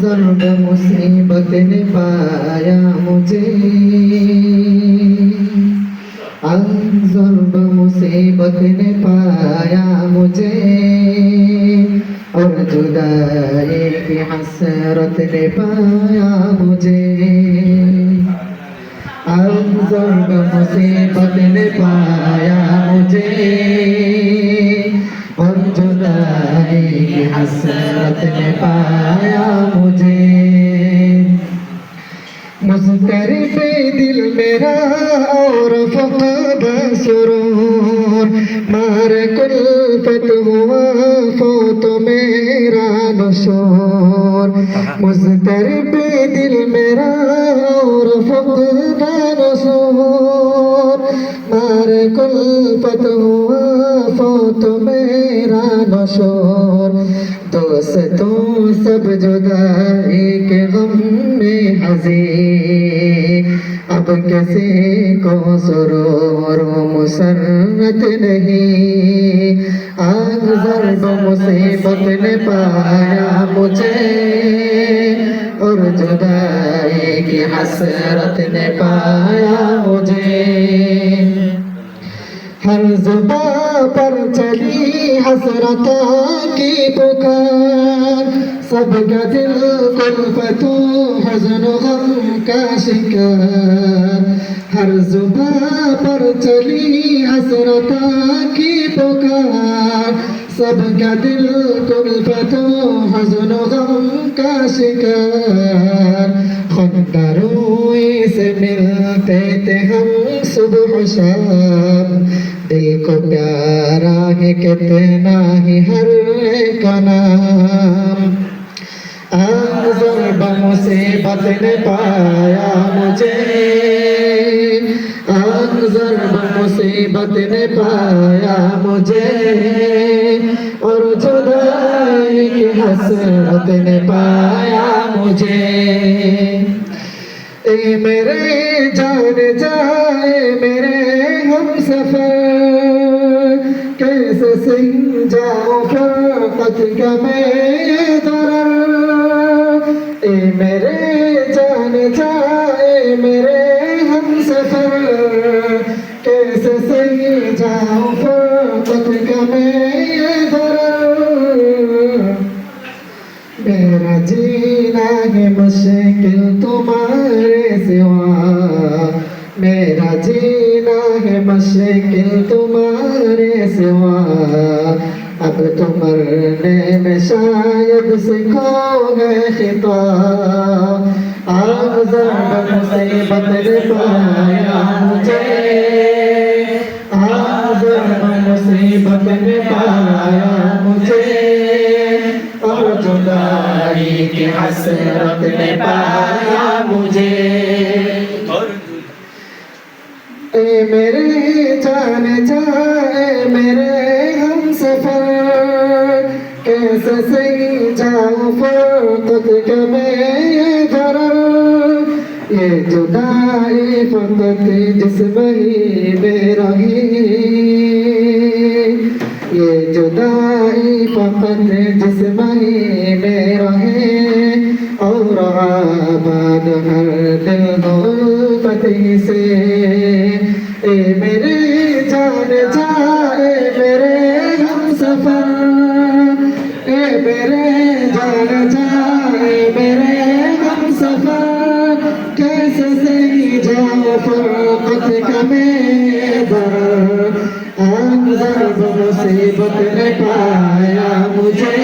ज़र्ब मुसीबत ने पाया मुझे, ज़र्ब मुसीबत ने पाया मुझे, और जुदाई की हसरत ने पाया मुझे। ज़र्ब मुसीबत ने पाया मुझे, और जुदाई की हसरत ने पाया मुझे। मुज़्तरिब दिल मेरा और फ़क़द सुरूर, मार कुल्फ़त हुआ फ़ौत मेरा नुशूर। मुज़्तरिब दिल मेरा और फ़क़द नुशूर, मार कुल्फ़त हुआ फ़ौत मेरा नुशूर। दोस्तों सब जुदाई के गम में हज़ीन, अब किसी को सुरूर व मुसर्रत नहीं। ज़र्ब मुसीबत ने पाया मुझे, और जुदाई की हसरत ने पाया मुझे। हर ज़ुबां पर चली हसरता की पुकार, सबका दिल कुल्फ़तों हुज़्न गम का शिकार। हर ज़ुबां पर चली हसरता की पुकार, सबका दिल कुल्फ़तों हुज़्न गम का शिकार। ख़ुदरूई से मिलते थे हम सुबह शाम, दिल को प्यारा है कितना ही हर एक नाम। ज़र्ब मुसीबत ने पाया मुझे, ज़र्ब मुसीबत ने पाया मुझे, और जुदाई की हसरत ने पाया मुझे। ए मेरे जान जाए मेरे हम सफर, कैसे सिंह जाऊं फ़क़त का मैं दरर। ए मेरे जान जाए मेरे हम सफर, कैसे सिंह जाऊं फ़क़त का मैं दरर। मेरा जीना है मुश्किल तुम्हारे सिवा, मेरा जीना है मुश्किल तुम्हारे सिवा। अब तो मरने में शायद सीखोगे खिताब। ज़र्ब मुसीबत ने पाया मुझे, ज़र्ब मुसीबत ने पाया मुझे, और जुदाई की हसरत ने पाया मुझे। ए मेरे जान जाए मेरे हम सफर, कैसे सही जाऊं फ़क़त का मैं दरर। ये जुदाई फ़क़त जिस्म ही में रही, ये जुदाई फ़क़त जिस्म ही में रहे, और आबाद हर दिल गुर्बत ही से। ए मेरे जान जाए मेरे हम सफर, ए मेरे जान जाए मेरे हम सफर, कैसे सही जाऊं फ़क़त का मैं दरर। ज़र्ब मुसीबत ने पाया मुझे,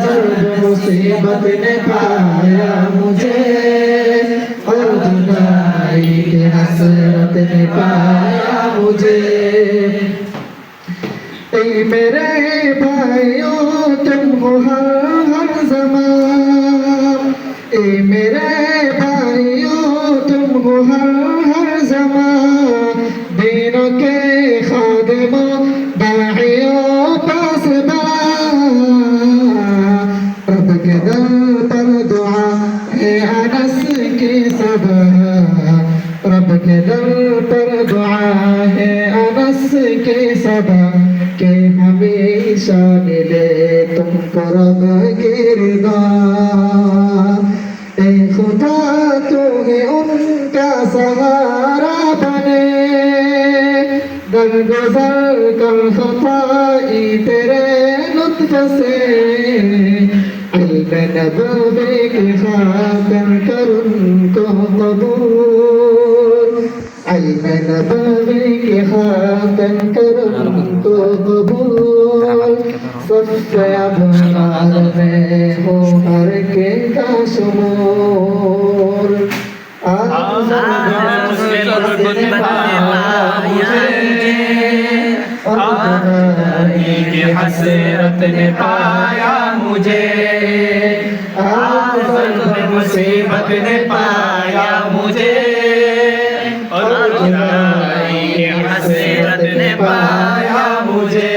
ज़र्ब मुसीबत ने पाया मुझे, और जुदाई की हसरत ने पाया मुझे। ए मेरे भाइयों तुम हो हर ज़मान, ए मेरे भाइयों तुम हो हर ज़मान। दीनों के खादिमों दाइयों पासबां, रब के दर पर दुआ है अनस की सबा, रब के दर पर दुआ है अनस उसके सदा के हमेशा मिले तुमको रब गिरदार ए खुदा तू है उनका सहारा बने दरगुजर कर खताई तेरे लुत्फ से इल्म नबवी की खातिर कर उनको कबूल इल्म नबवी की खातिर कर उनको कबूल सबसे अबरार में हो हर के का शुमूर हसरत ने पाया मुझे मुसीबत ने पाया मुझे और हसरत ने पाया मुझे।